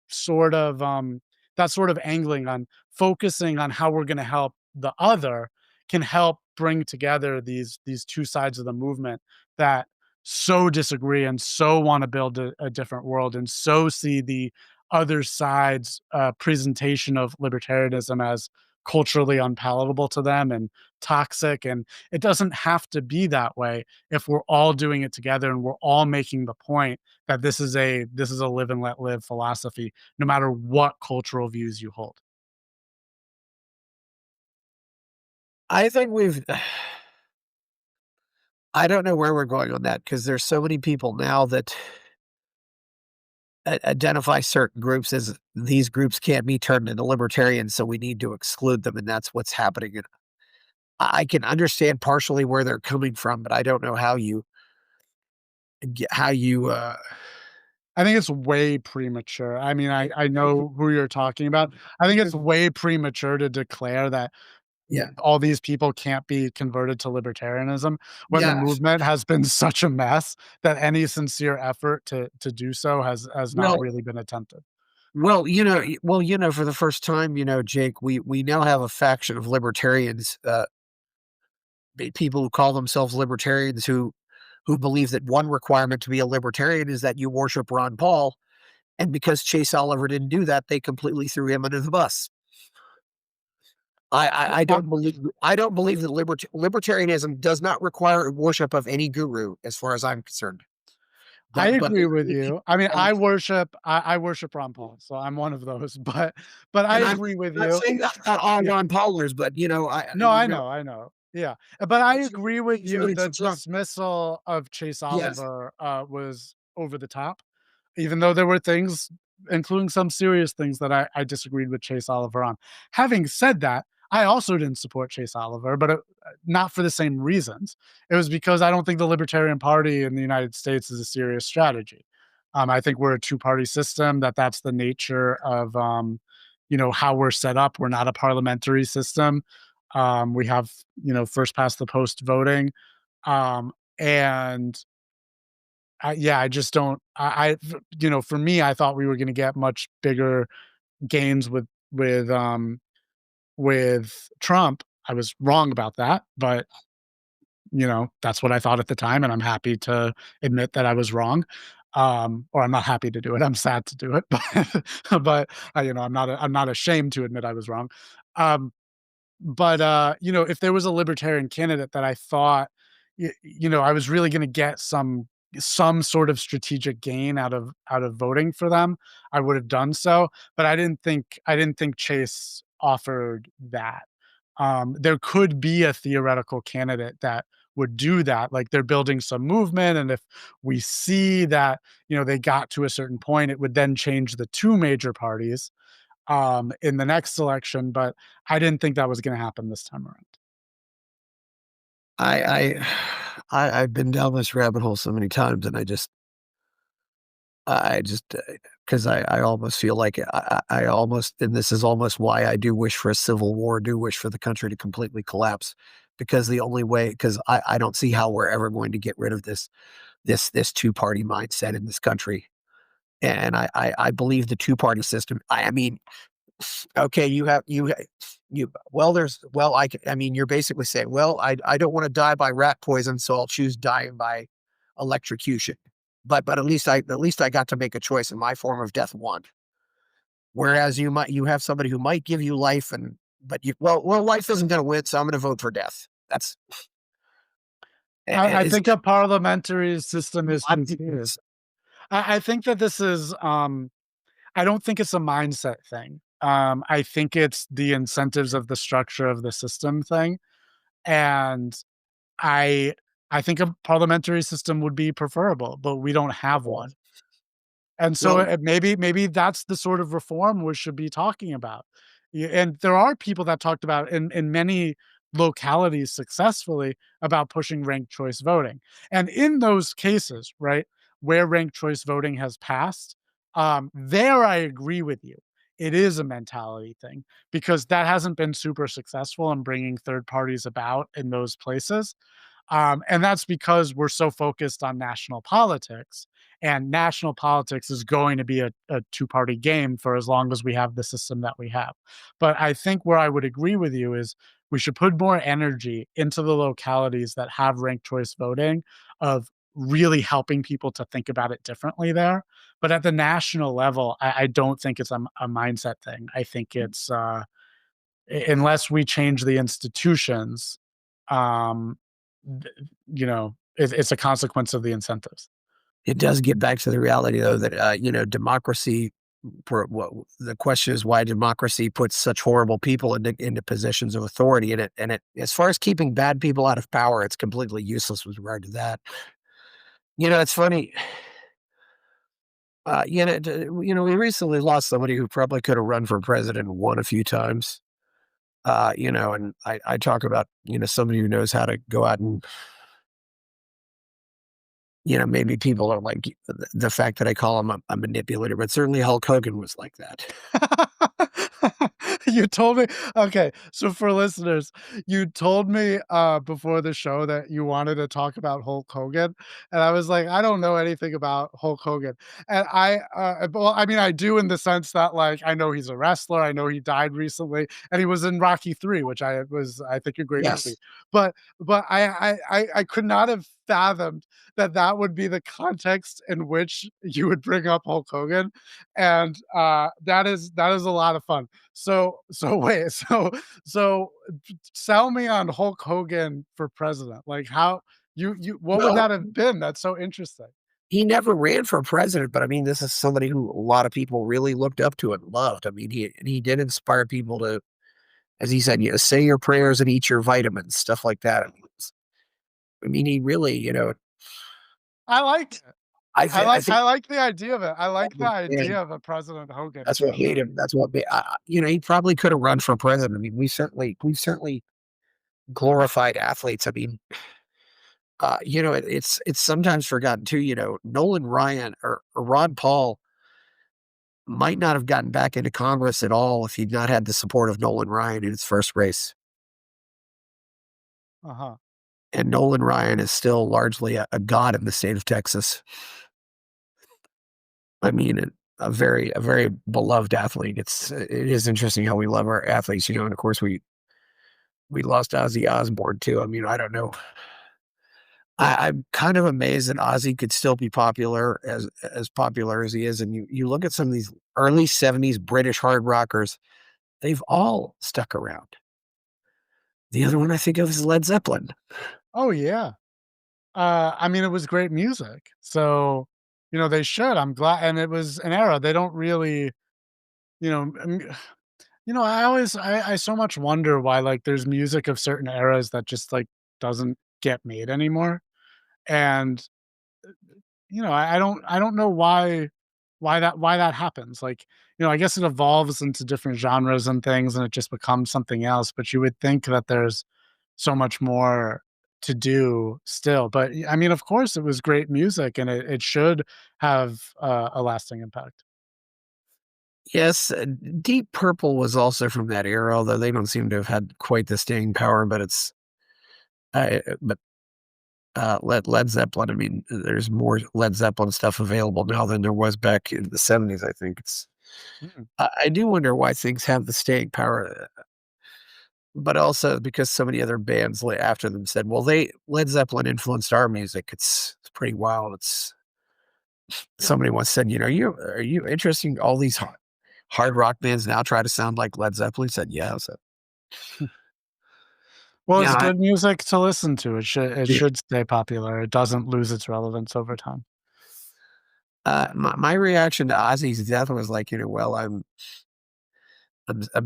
sort of that sort of angling on focusing on how we're going to help the other can help bring together these two sides of the movement that so disagree and so want to build a different world and so see the other side's presentation of libertarianism as culturally unpalatable to them and toxic, and it doesn't have to be that way if we're all doing it together and we're all making the point that this is a live and let live philosophy, no matter what cultural views you hold. I think we've I don't know where we're going on that because there's so many people now that identify certain groups as these groups can't be turned into libertarians, so we need to exclude them, and that's what's happening. And I can understand partially where they're coming from, but I don't know how you I think it's way premature. I mean, I know who you're talking about. I think it's way premature to declare that yeah. all these people can't be converted to libertarianism when the Yes. movement has been such a mess that any sincere effort to do so has not Well, really been attempted. for the first time, Jake, we now have a faction of libertarians, people who call themselves libertarians who believe that one requirement to be a libertarian is that you worship Ron Paul, and because Chase Oliver didn't do that, they completely threw him under the bus. I don't believe that libertarianism does not require worship of any guru, as far as I'm concerned. I But agree with you. I mean, I worship Ron Paul, so I'm one of those, but I and I'm agree with not you. saying that about all Yeah. Ron Paulers, but No, I know. Yeah, but I agree with he's you. really The strong. dismissal of Chase Yes. Oliver, was over the top, even though there were things, including some serious things that I disagreed with Chase Oliver on. Having said that, I also didn't support Chase Oliver, but, not for the same reasons. It was because I don't think the Libertarian Party in the United States is a serious strategy. I think we're a two-party system, that's the nature of, how we're set up. We're not a parliamentary system. We have, first past the post voting. And yeah, I just don't, for me, I thought we were going to get much bigger gains with Trump. I was wrong about that, but that's what I thought at the time, and I'm happy to admit that I was wrong. Or I'm not happy to do it. I'm sad to do it, but I'm not ashamed to admit I was wrong. Um, but, if there was a libertarian candidate that I thought, I was really gonna get some sort of strategic gain out of voting for them, I would have done so, but I didn't think Chase offered that. There could be a theoretical candidate that would do that, like, they're building some movement, and if we see that, they got to a certain point, it would then change the 2 major parties, in the next election, but I didn't think that was gonna happen this time around. I I I've been down this rabbit hole so many times, and I just 'cause I almost feel like I almost and this is almost why I do wish for a civil war, do wish for the country to completely collapse, because the only way, because I don't see how we're ever going to get rid of this two-party mindset in this country, and I believe the two-party system I mean, okay, you well, I mean, you're basically saying, "Well, I don't wanna die by rat poison, so I'll choose dying by electrocution." But at least I got to make a choice, and my form of death won. Whereas you have somebody who might give you life and but you life isn't gonna win, so I'm gonna vote for death. That's I is think a parliamentary system is I'm confused. I think that this is, I don't think it's a mindset thing. I think it's the incentives of the structure of the system thing, and I I think a parliamentary system would be preferable, but we don't have one. And so, well, maybe that's the sort of reform we should be talking about. And there are people that talked about in many localities successfully about pushing ranked choice voting. And in those cases, right, where ranked choice voting has passed, there I agree with you. It is a mentality thing because that hasn't been super successful in bringing third parties about in those places. And that's because we're so focused on national politics, and national politics is going to be a two-party game for as long as we have the system that we have. But I think where I would agree with you is we should put more energy into the localities that have ranked choice voting of really helping people to think about it differently there. But at the national level, I don't think it's a mindset thing. I think it's unless we change the institutions, um, it's a consequence of the incentives. it does get back to the reality though that, democracy for what the question is why democracy puts such horrible people into positions of authority, and it as far as keeping bad people out of power, it's completely useless with regard to that. It's funny, we recently lost somebody who probably could have run for president and won a few times. And I talk about, somebody who knows how to go out and, maybe people don't like the fact that I call him a manipulator, but certainly Hulk Hogan was like that. You told me okay, so for listeners, you told me, before the show that you wanted to talk about Hulk Hogan, and I was like, "I don't know anything about Hulk Hogan." And well, I mean, I do in the sense that, like, I know he's a wrestler, I know he died recently, and he was in Rocky III, which I think, a great movie. Yes. But I could not have fathomed that that would be the context in which you would bring up Hulk Hogan, and, that is a lot of fun. So wait, so sell me on Hulk Hogan for president. Like, how you what would Well, that have been? That's so interesting. he never ran for president, but I mean, this is somebody who a lot of people really looked up to and loved. I mean, he did inspire people to, as he said, say your prayers and eat your vitamins, stuff like that. I mean, he really, I like it. I think I like the idea of it. I like the man, idea of a President Hogan that's for what made sure. him. That's what made, he probably could have run for president. I mean, we've certainly glorified athletes. I mean, it's sometimes forgotten too. Nolan Ryan or Ron Paul might not have gotten back into Congress at all if he'd not had the support of Nolan Ryan in his first race. Uh-huh. And Nolan Ryan is still largely a god in the state of Texas. I mean, a very beloved athlete. It is interesting how we love our athletes, and of course we lost Ozzy Osbourne too. I mean, I don't know. I'm kind of amazed that Ozzy could still be popular as popular as he is. And you look at some of these early '70s British hard rockers, they've all stuck around. The other one I think of is Led Zeppelin. Oh, yeah. I mean, it was great music. So, they should. I'm glad, and it was an era. They don't really, you know, I so much wonder why, like, there's music of certain eras that just, like, doesn't get made anymore. And, I don't know why that happens. Like, I guess it evolves into different genres and things, and it just becomes something else, but you would think that there's so much more to do still. But, I mean, of course, it was great music, and it should have, a lasting impact. Yes, Deep Purple was also from that era, although they don't seem to have had quite the staying power, but but Led Zeppelin, I mean, there's more Led Zeppelin stuff available now than there was back in the '70s, I think Mm. I do wonder why things have the staying power, but also because so many other bands after them said, "Well, they Led Zeppelin influenced our music." It's pretty wild. It's somebody once said, are you interested in all these hard rock bands now try to sound like Led Zeppelin?" Said, "Yeah." So, Well, yeah, it's good music to listen to. It yeah. should stay popular. It doesn't lose its relevance over time. My reaction to Ozzy's death was like, well, I'm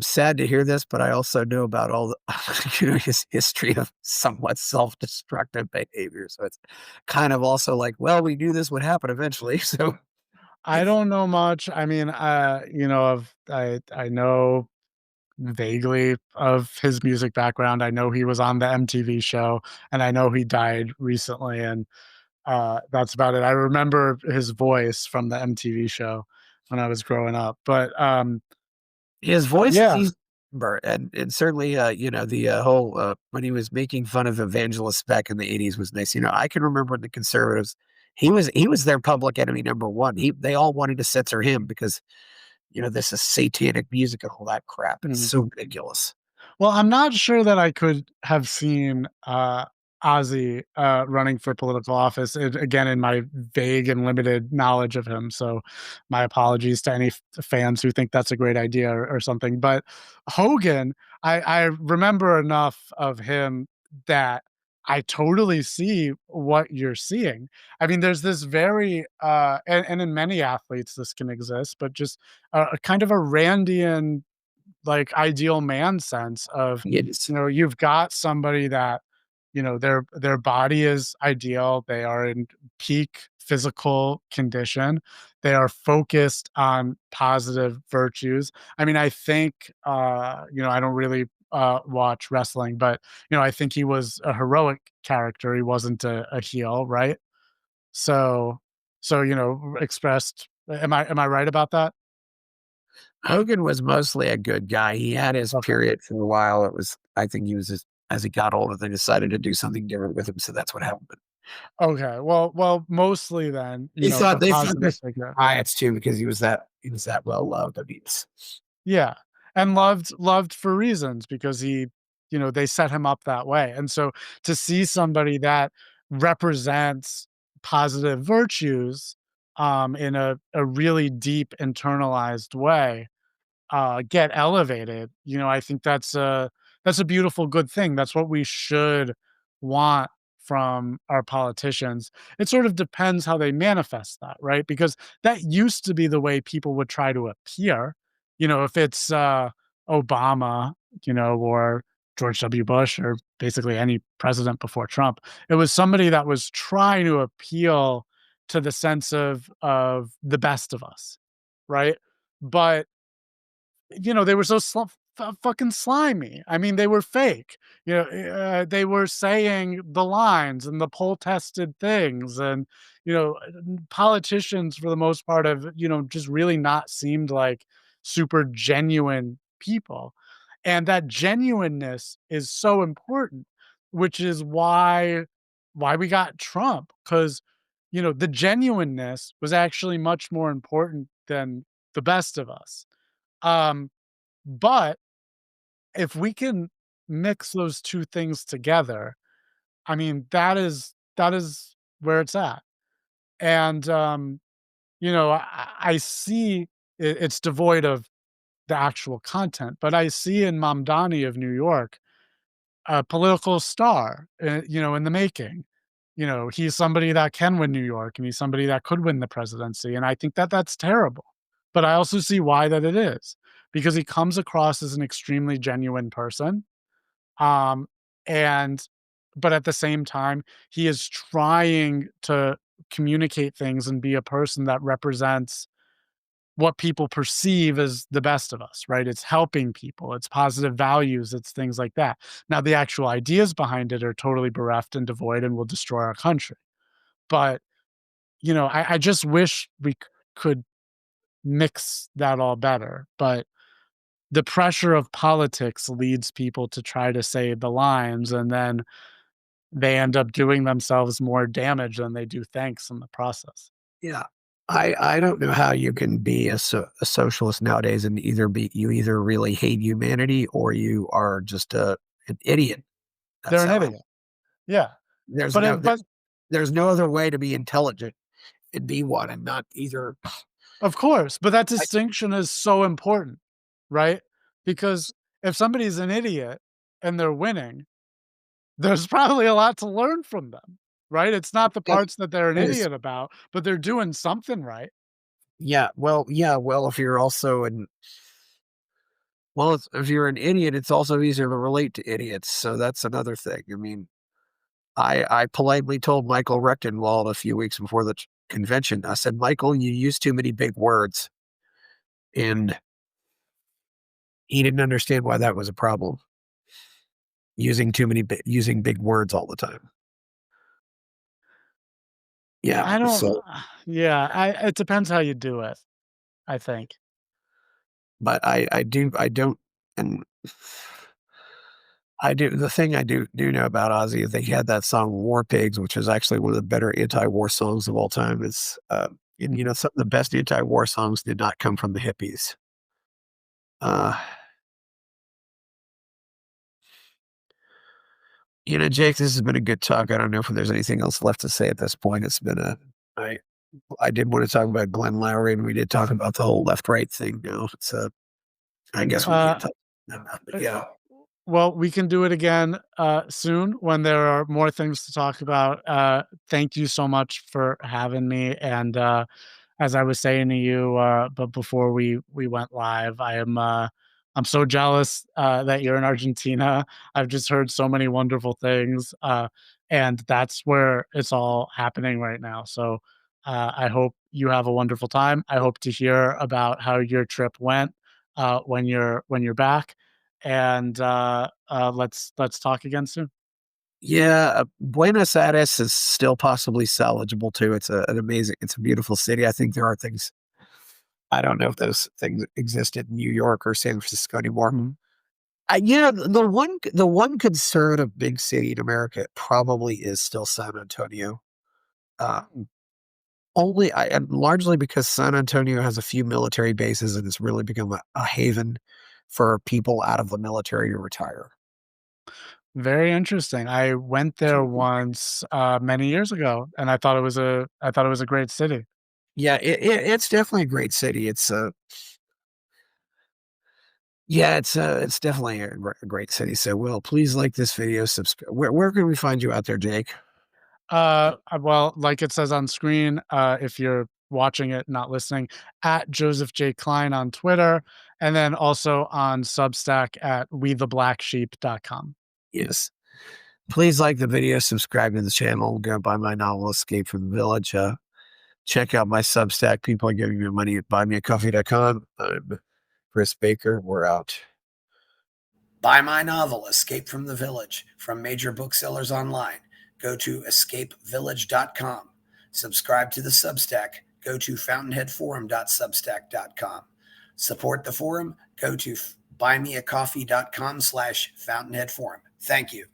sad to hear this, but I also know about all the his history of somewhat self-destructive behavior. So it's kind of also like, well, we knew this would happen eventually. So I don't know much. I mean, of I know vaguely of his music background. I know he was on the MTV show, and I know he died recently, and that's about it. I remember his voice from the MTV show when I was growing up, but his voice is yeah. easy to remember, and certainly, the whole when he was making fun of Evangelist Beck in the '80s was nice. I can remember the conservatives. He was their public enemy number one. They all wanted to censor him because this is satanic music and all that crap. It's Mhm. so ridiculous. Well, I'm not sure that I could have seen, Ozzy, running for political office, again, in my vague and limited knowledge of him, so my apologies to any fans who think that's a great idea or something, but Hogan, I remember enough of him that I totally see what you're seeing. I mean, there's this very, and in many athletes this can exist, but just a kind of a Randian like ideal man sense of, It's you've got somebody that, their body is ideal, they are in peak physical condition, they are focused on positive virtues. I mean, I think, I don't really watch wrestling, but I think he was a heroic character. He wasn't a heel, right? So, expressed. Am I right about that? Hogan was mostly a good guy. He had his Okay. period for a while. I think he was just, as he got older, they decided to do something different with him. So that's what happened. Okay. Well, mostly then, a They thought positive this figure. riots too because he was that well loved. I mean, Yeah. And loved for reasons because they set him up that way. And so to see somebody that represents positive virtues, in a really deep internalized way, get elevated, I think that's a beautiful good thing. That's what we should want from our politicians. It sort of depends how they manifest that, right? Because that used to be the way people would try to appear. If it's Obama, or George W. Bush, or basically any president before Trump, it was somebody that was trying to appeal to the sense of the best of us, right? But they were so fucking slimy. I mean, they were fake. They were saying the lines and the poll tested things, and politicians for the most part have just really not seemed like super genuine people, and that genuineness is so important, which is why we got Trump because the genuineness was actually much more important than the best of us. um, but if we can mix those 2 things together, I mean, that is where it's at. And, I see it's devoid of the actual content, but I see in Mamdani of New York a political star, in the making. He's somebody that can win New York, and he's somebody that could win the presidency, and I think that that's terrible. But I also see why that it is, because he comes across as an extremely genuine person, um, and but at the same time, he is trying to communicate things and be a person that represents what people perceive as the best of us, right? It's helping people, it's positive values, it's things like that. Now, the actual ideas behind it are totally bereft and devoid and will destroy our country. But, I just wish we could mix that all better. But the pressure of politics leads people to try to say the lines, and then they end up doing themselves more damage than they do thanks in the process. Yeah. I don't know how you can be a socialist nowadays and you either really hate humanity or you are just an idiot. They're That's an how I idiot. Yeah. there's But no it there, but there's no other way to be intelligent and be one and not either. of course, but that I, distinction is so important, right? Because if somebody's an idiot and they're winning, there's probably a lot to learn from them, right? It's not the that parts that they're an is idiot about, but they're doing something right. yeah, well, if you're also an well, if you're an idiot, it's also easier to relate to idiots. So that's another thing. I mean, I politely told Michael Rectenwald a few weeks before the convention. I said, Michael, you use too many big words, and he didn't understand why that was a problem. Using big words all the time. Yeah. I don't So, yeah, it depends how you do it, I think. but I don't, and I do the thing I do know about Ozzy is they had that song "War Pigs," which is actually one of the better anti-war songs of all time. It's and Mhm. some of the best anti-war songs did not come from the hippies. Uh, Jake, this has been a good talk. I don't know if there's anything else left to say at this point. It's been a I I did want to talk about Glenn Loury, and we did talk about the whole left right thing. Now, so I guess we can't Uh, talk about that, but uh, yeah. well, we can do it again, soon when there are more things to talk about. Thank you so much for having me, and, as I was saying to you, but before we went live, I'm so jealous that you're in Argentina. I've just heard so many wonderful things, and that's where it's all happening right now. So I hope you have a wonderful time. I hope to hear about how your trip went when you're back, and let's talk again soon. Yeah, Buenos Aires is still possibly salvageable too. It's a beautiful city. I think there are things I don't know if those things exist in New York or San Francisco anymore. Mhm. The one conservative big city in America probably is still San Antonio. Uh, and largely because San Antonio has a few military bases and it's really become a haven for people out of the military to retire. Very interesting. I went there once, many years ago, and I thought it was a great city. Yeah, it's definitely a great city. Yeah, it's definitely a great city. So, well, please like this video. Subscribe. Where can we find you out there, Jake? Well, like it says on screen, if you're watching it, not listening, at Joseph J. Klein on Twitter, and then also on Substack at wetheblacksheep.com. Yes. Please like the video, subscribe to the channel, go buy my novel, Escape from the Village. Check out my Substack. People are giving me money at buymeacoffee.com. I'm Chris Baker. We're out. Buy my novel, Escape from the Village, from major booksellers online. Go to escapevillage.com. Subscribe to the Substack. Go to fountainheadforum.substack.com. Support the forum. Go to buymeacoffee.com/fountainheadforum. Thank you.